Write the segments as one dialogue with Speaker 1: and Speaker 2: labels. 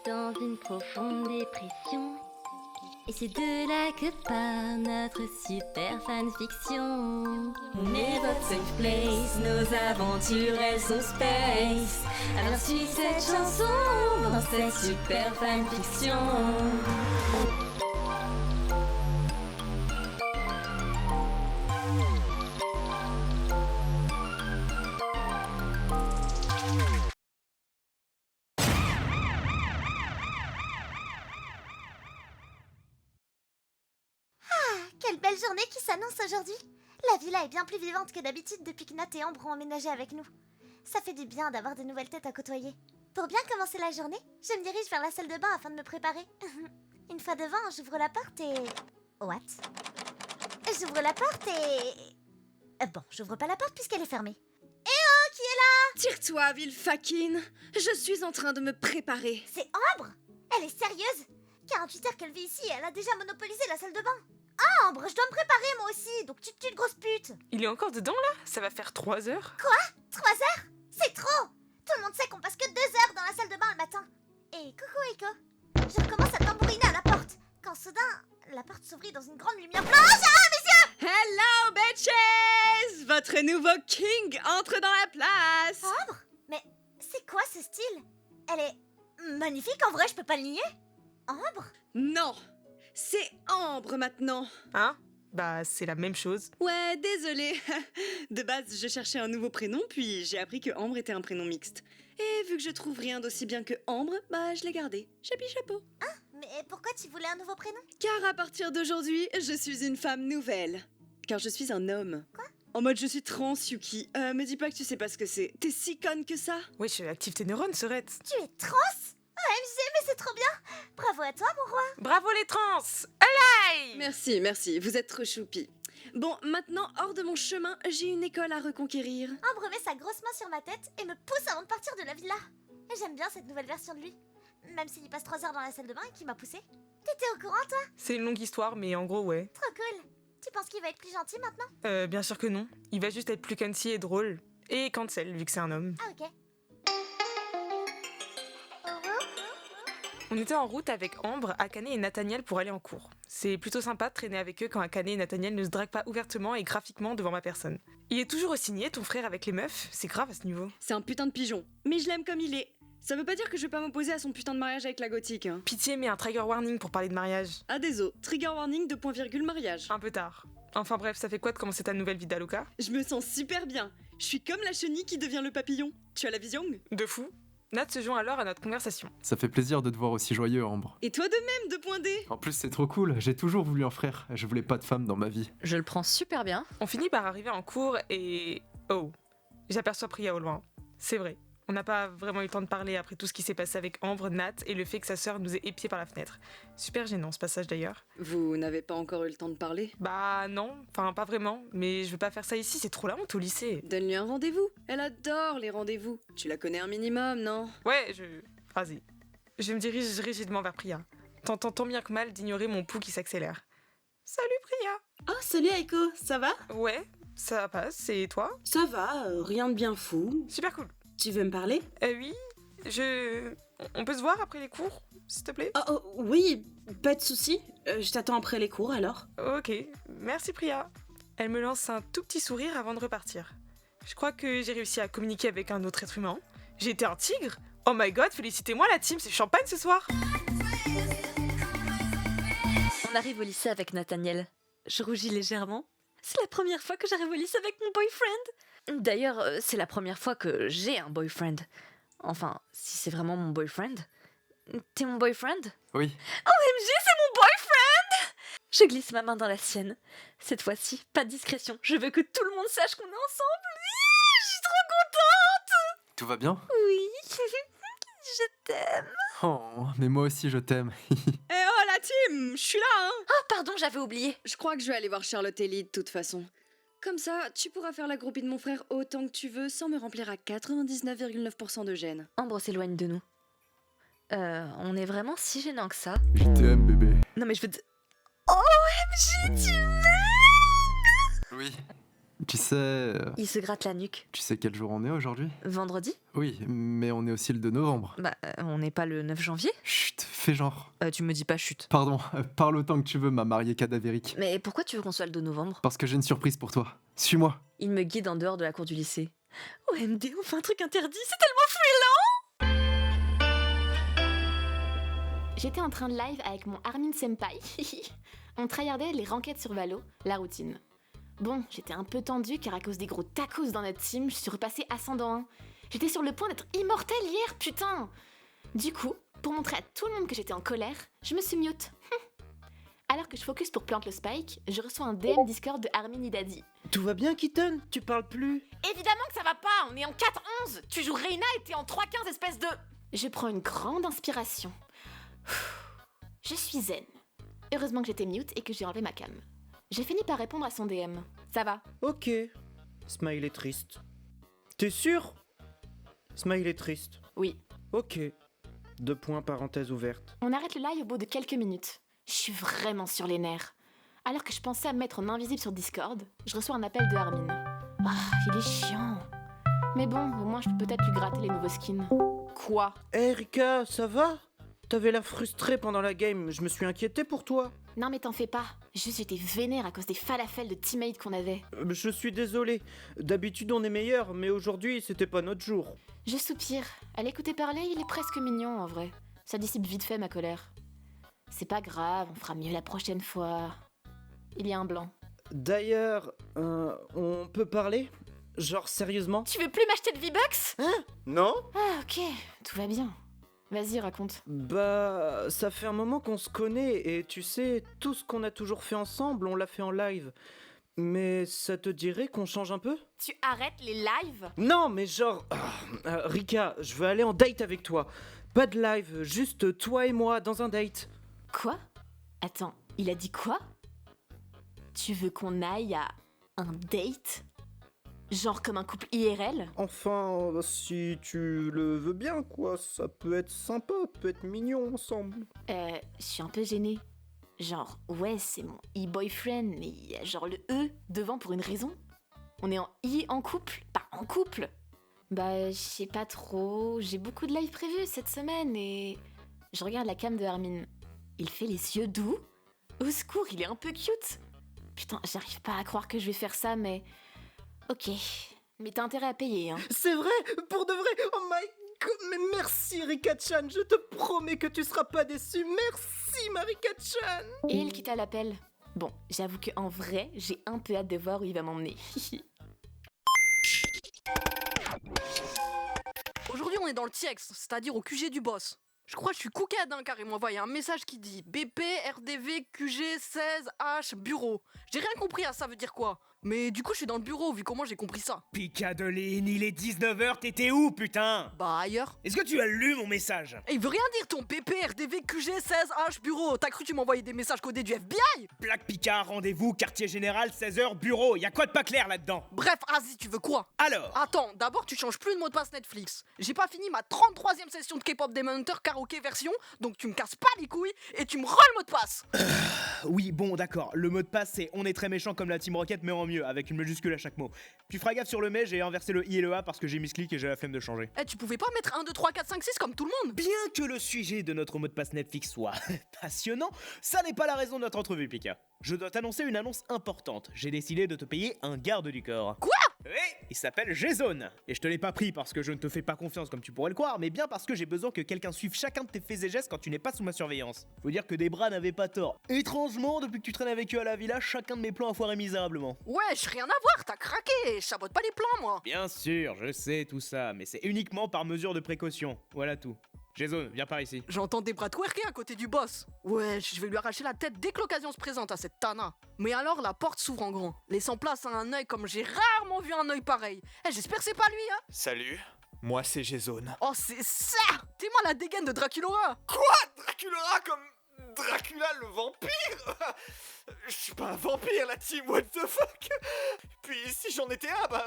Speaker 1: dans une profonde dépression. Et c'est de là que part notre super fanfiction. On est votre safe place, nos aventures elles sont space. Alors suis cette chanson dans cette super fanfiction.
Speaker 2: Quelle belle journée qui s'annonce aujourd'hui. La villa est bien plus vivante que d'habitude depuis que Nat et Ambre ont emménagé avec nous. Ça fait du bien d'avoir de nouvelles têtes à côtoyer. Pour bien commencer la journée, je me dirige vers la salle de bain afin de me préparer. Une fois devant, j'ouvre la porte et... What? J'ouvre la porte et... Bon, j'ouvre pas la porte puisqu'elle est fermée. Eh oh, qui est là?
Speaker 3: Tire-toi, ville faquine. Je suis en train de me préparer.
Speaker 2: C'est Ambre? Elle est sérieuse? 48 heures qu'elle vit ici et elle a déjà monopolisé la salle de bain. Ambre, je dois me préparer moi aussi, donc tu te tues de grosse pute.
Speaker 4: Il est encore dedans là? Ça va faire 3 heures.
Speaker 2: Quoi? 3 heures? C'est trop. Tout le monde sait qu'on passe que 2 heures dans la salle de bain le matin. Et coucou Eiko. Je recommence à tambouriner à la porte, quand soudain, la porte s'ouvrit dans une grande lumière blanche. Ah, mes yeux!
Speaker 3: Hello, bitches! Votre nouveau king entre dans la place.
Speaker 2: Ambre? Mais c'est quoi ce style? Elle est magnifique en vrai, je peux pas le nier. Ambre?
Speaker 3: Non, c'est Ambre maintenant.
Speaker 4: Hein? Bah, c'est la même chose.
Speaker 3: Ouais, désolée. De base, je cherchais un nouveau prénom, puis j'ai appris que Ambre était un prénom mixte. Et vu que je trouve rien d'aussi bien que Ambre, bah je l'ai gardé. Chapi chapeau.
Speaker 2: Mais pourquoi tu voulais un nouveau prénom?
Speaker 3: Car à partir d'aujourd'hui, je suis une femme nouvelle. Car je suis un homme. Quoi? En mode je suis trans, Yuki. Me dis pas que tu sais pas ce que c'est. T'es si conne que ça?
Speaker 4: Wesh, active tes neurones, Serette.
Speaker 2: Tu es trans? OMG, mais c'est trop bien. Bravo à toi, mon roi.
Speaker 4: Bravo les trans! Allez!
Speaker 3: Merci, merci, vous êtes trop choupi. Bon, maintenant, hors de mon chemin, j'ai une école à reconquérir.
Speaker 2: Ambre met sa grosse main sur ma tête et me pousse avant de partir de la villa. Et j'aime bien cette nouvelle version de lui. Même s'il y passe 3 heures dans la salle de bain et qu'il m'a poussé. T'étais au courant, toi?
Speaker 4: C'est une longue histoire, mais en gros, ouais.
Speaker 2: Trop cool. Tu penses qu'il va être plus gentil maintenant?
Speaker 4: Bien sûr que non. Il va juste être plus cunty et drôle. Et cancel, vu que c'est un homme.
Speaker 2: Ah, ok.
Speaker 4: On était en route avec Ambre, Akane et Nathaniel pour aller en cours. C'est plutôt sympa de traîner avec eux quand Akane et Nathaniel ne se draguent pas ouvertement et graphiquement devant ma personne. Il est toujours aussi niais, ton frère, avec les meufs. C'est grave à ce niveau.
Speaker 3: C'est un putain de pigeon, mais je l'aime comme il est. Ça veut pas dire que je vais pas m'opposer à son putain de mariage avec la gothique, hein.
Speaker 4: Pitié, mais un trigger warning pour parler de mariage.
Speaker 3: Ah désolé, trigger warning de point virgule mariage.
Speaker 4: Un peu tard. Enfin bref, ça fait quoi de commencer ta nouvelle vie d'Aloca?
Speaker 3: Je me sens super bien. Je suis comme la chenille qui devient le papillon. Tu as la vision?
Speaker 4: De fou. Nat se joint alors à notre conversation.
Speaker 5: Ça fait plaisir de te voir aussi joyeux, Ambre.
Speaker 3: Et toi de même, 2.D.
Speaker 5: En plus, c'est trop cool, j'ai toujours voulu un frère. Je voulais pas de femme dans ma vie.
Speaker 6: Je le prends super bien.
Speaker 4: On finit par arriver en cours et... Oh, j'aperçois Priya au loin. C'est vrai, on n'a pas vraiment eu le temps de parler après tout ce qui s'est passé avec Ambre, Nat et le fait que sa sœur nous ait épiés par la fenêtre. Super gênant ce passage d'ailleurs.
Speaker 3: Vous n'avez pas encore eu le temps de parler?
Speaker 4: Bah non, enfin pas vraiment, mais je veux pas faire ça ici, c'est trop la honte au lycée.
Speaker 3: Donne-lui un rendez-vous. Elle adore les rendez-vous. Tu la connais un minimum, non?
Speaker 4: Ouais, Vas-y. Je me dirige rigidement vers Priya, tentant tant bien que mal d'ignorer mon pouls qui s'accélère. Salut Priya!
Speaker 7: Oh, salut Aiko, ça va?
Speaker 4: Ouais, ça passe, et toi?
Speaker 7: Ça va, rien de bien fou.
Speaker 4: Super cool.
Speaker 7: Tu veux me parler?
Speaker 4: Oui, On peut se voir après les cours, s'il te plaît?
Speaker 7: Oh, oui, pas de souci. Je t'attends après les cours alors.
Speaker 4: Ok, merci Priya. Elle me lance un tout petit sourire avant de repartir. Je crois que j'ai réussi à communiquer avec un autre être humain. J'ai été un tigre? Oh my god, félicitez-moi la team, c'est champagne ce soir!
Speaker 6: On arrive au lycée avec Nathaniel. Je rougis légèrement. C'est la première fois que j'arrive au lycée avec mon boyfriend. D'ailleurs, c'est la première fois que j'ai un boyfriend. Enfin, si c'est vraiment mon boyfriend. T'es mon boyfriend?
Speaker 5: Oui.
Speaker 6: OMG, c'est mon boyfriend! Je glisse ma main dans la sienne. Cette fois-ci, pas de discrétion. Je veux que tout le monde sache qu'on est ensemble. Oui, je suis trop contente!
Speaker 5: Tout va bien?
Speaker 6: Oui, je t'aime.
Speaker 5: Oh, mais moi aussi je t'aime.
Speaker 3: Eh oh la team, je suis là, hein.
Speaker 6: Oh, pardon, j'avais oublié.
Speaker 3: Je crois que je vais aller voir Charlotte et Lee de toute façon. Comme ça, tu pourras faire la groupie de mon frère autant que tu veux sans me remplir à 99,9% de gêne.
Speaker 6: Ambre s'éloigne de nous. On est vraiment si gênant que ça?
Speaker 5: Je t'aime, bébé.
Speaker 6: Non mais je veux... OMG, tu m'aimes!
Speaker 5: Oui. Tu sais...
Speaker 6: Il se gratte la nuque.
Speaker 5: Tu sais quel jour on est aujourd'hui?
Speaker 6: Vendredi?
Speaker 5: Oui, mais on est aussi le 2 novembre.
Speaker 6: Bah, on n'est pas le 9 janvier?
Speaker 5: Chut, fais genre.
Speaker 6: Tu me dis pas chut.
Speaker 5: Pardon, parle autant que tu veux, ma mariée cadavérique.
Speaker 6: Mais pourquoi tu veux qu'on soit le 2 novembre?
Speaker 5: Parce que j'ai une surprise pour toi. Suis-moi.
Speaker 6: Il me guide en dehors de la cour du lycée. OMD, on fait un truc interdit, c'est tellement fou!
Speaker 8: J'étais en train de live avec mon Armin Senpai. On tryhardait les ranked sur Valo, la routine. Bon, j'étais un peu tendue car à cause des gros tacos dans notre team, je suis repassée ascendant 1. J'étais sur le point d'être immortelle hier, putain! Du coup, pour montrer à tout le monde que j'étais en colère, je me suis mute. Alors que je focus pour plant le spike, je reçois un DM Discord de Armin Idadi.
Speaker 9: Tout va bien, Kitten? Tu parles plus?
Speaker 8: Évidemment que ça va pas, on est en 4-11! Tu joues Reina et t'es en 3-15 espèce de... Je prends une grande inspiration. Je suis zen. Heureusement que j'étais mute et que j'ai enlevé ma cam. J'ai fini par répondre à son DM. Ça va?
Speaker 9: Ok. Smile est triste. T'es sûr? Smile est triste.
Speaker 8: Oui.
Speaker 9: Ok. 2 points, parenthèse ouverte.
Speaker 8: On arrête le live au bout de quelques minutes. Je suis vraiment sur les nerfs. Alors que je pensais à me mettre en invisible sur Discord, je reçois un appel de Armin. Ah, il est chiant. Mais bon, au moins je peux peut-être lui gratter les nouveaux skins. Quoi?
Speaker 9: Hé Rika, ça va? T'avais l'air frustrée pendant la game, je me suis inquiété pour toi.
Speaker 8: Non mais t'en fais pas. Juste j'étais vénère à cause des falafels de teammates qu'on avait.
Speaker 9: Je suis désolé. D'habitude on est meilleur, mais aujourd'hui c'était pas notre jour.
Speaker 8: Je soupire. À l'écouter parler, il est presque mignon en vrai. Ça dissipe vite fait ma colère. C'est pas grave, on fera mieux la prochaine fois. Il y a un blanc.
Speaker 9: D'ailleurs, on peut parler? Genre sérieusement?
Speaker 8: Tu veux plus m'acheter de V-Bucks?
Speaker 9: Hein? Non?
Speaker 8: Ah ok, tout va bien. Vas-y, raconte.
Speaker 9: Bah, ça fait un moment qu'on se connaît et tu sais, tout ce qu'on a toujours fait ensemble, on l'a fait en live. Mais ça te dirait qu'on change un peu?
Speaker 8: Tu arrêtes les lives?
Speaker 9: Non, mais genre... Rika, je veux aller en date avec toi. Pas de live, juste toi et moi dans un date.
Speaker 8: Quoi? Attends, il a dit quoi? Tu veux qu'on aille à un date? Genre comme un couple IRL?
Speaker 9: Enfin, si tu le veux bien, quoi. Ça peut être sympa, peut être mignon ensemble.
Speaker 8: Je suis un peu gênée. Genre, ouais, c'est mon e-boyfriend, mais il y a genre le E devant pour une raison. On est en I en couple, pas en couple. Bah, je sais pas trop. J'ai beaucoup de lives prévus cette semaine et... Je regarde la cam de Armin. Il fait les yeux doux? Au secours, il est un peu cute. Putain, j'arrive pas à croire que je vais faire ça, mais... Ok, mais t'as intérêt à payer, hein.
Speaker 9: C'est vrai? Pour de vrai? Oh my god, mais merci Rika-chan, je te promets que tu seras pas déçu. Merci Marika-chan.
Speaker 8: Et il quitta l'appel. Bon, j'avoue que en vrai, j'ai un peu hâte de voir où il va m'emmener.
Speaker 10: Aujourd'hui, on est dans le TX, c'est-à-dire au QG du boss. Je crois que je suis cooked, hein, car il m'a envoyé un message qui dit BP, RDV, QG, 16, H, bureau. J'ai rien compris à ça veut dire quoi. Mais du coup, je suis dans le bureau, vu comment j'ai compris ça.
Speaker 11: Picadeline, il est 19h, t'étais où, putain?
Speaker 10: Bah, ailleurs.
Speaker 11: Est-ce que tu as lu mon message?
Speaker 10: Et il veut rien dire ton BP, RDV, QG, 16, H, bureau. T'as cru que tu m'envoyais des messages codés du FBI?
Speaker 11: Plaque Picard, rendez-vous, quartier général, 16h, bureau. Y a quoi de pas clair là-dedans?
Speaker 10: Bref, vas-y, tu veux quoi?
Speaker 11: Alors?
Speaker 10: Attends, d'abord, tu changes plus de mot de passe Netflix. J'ai pas fini ma 33e session de K-pop Demon Hunter karaoké version, donc tu me casses pas les couilles et tu me rends le mot de passe.
Speaker 11: Oui, bon, d'accord. Le mot de passe, c'est on est très méchant comme la Team Rocket, mais en mieux, avec une majuscule à chaque mot. Tu feras gaffe sur le mais, j'ai inversé le I et le A parce que j'ai mis ce clic et j'ai la flemme de changer.
Speaker 10: Eh, tu pouvais pas mettre 1, 2, 3, 4, 5, 6 comme tout le monde?
Speaker 11: Bien que le sujet de notre mot de passe Netflix soit passionnant, ça n'est pas la raison de notre entrevue, Pika. Je dois t'annoncer une annonce importante. J'ai décidé de te payer un garde du corps.
Speaker 10: Quoi?
Speaker 11: Oui, il s'appelle Jason. Et je te l'ai pas pris parce que je ne te fais pas confiance comme tu pourrais le croire, mais bien parce que j'ai besoin que quelqu'un suive chacun de tes faits et gestes quand tu n'es pas sous ma surveillance. Faut dire que des bras n'avaient pas tort. Étrangement, depuis que tu traînes avec eux à la villa, chacun de mes plans a foiré misérablement.
Speaker 10: Wesh, rien à voir, t'as craqué. Je sabote pas les plans, moi.
Speaker 11: Bien sûr, je sais tout ça, mais c'est uniquement par mesure de précaution. Voilà tout. Jason, viens par ici.
Speaker 10: J'entends des bras twerker à côté du boss. Wesh, je vais lui arracher la tête dès que l'occasion se présente à cette Tana. Mais alors, la porte s'ouvre en grand, laissant place à un œil comme j'ai rarement vu un œil pareil. Eh, j'espère que c'est pas lui, hein.
Speaker 12: Salut, moi c'est Jason.
Speaker 10: Oh, c'est ça. T'es moi la dégaine de Draculora.
Speaker 12: Quoi? Draculora comme Dracula le vampire? Je suis pas un vampire, la team, what the fuck? Puis si j'en étais un, bah...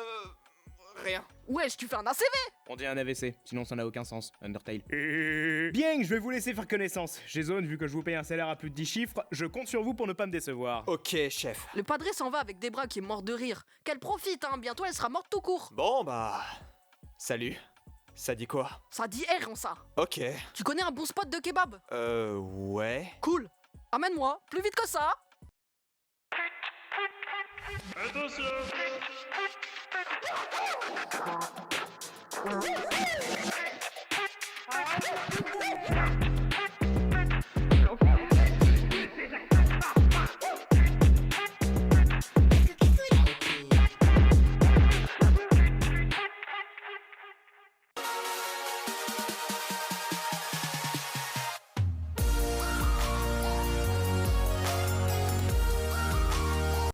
Speaker 12: rien.
Speaker 10: Wesh, tu fais un ACV?
Speaker 11: On dit un AVC, sinon ça n'a aucun sens. Undertale. Bien, je vais vous laisser faire connaissance. Jason, vu que je vous paye un salaire à plus de 10 chiffres, je compte sur vous pour ne pas me décevoir.
Speaker 12: Ok, chef.
Speaker 10: Le padré s'en va avec Debra qui est morte de rire. Qu'elle profite, hein, bientôt elle sera morte tout court.
Speaker 12: Bon, bah... Salut. Ça dit quoi?
Speaker 10: Ça dit R en ça.
Speaker 12: Ok.
Speaker 10: Tu connais un bon spot de kebab?
Speaker 12: Ouais.
Speaker 10: Cool. Amène-moi, plus vite que ça.
Speaker 13: Attention.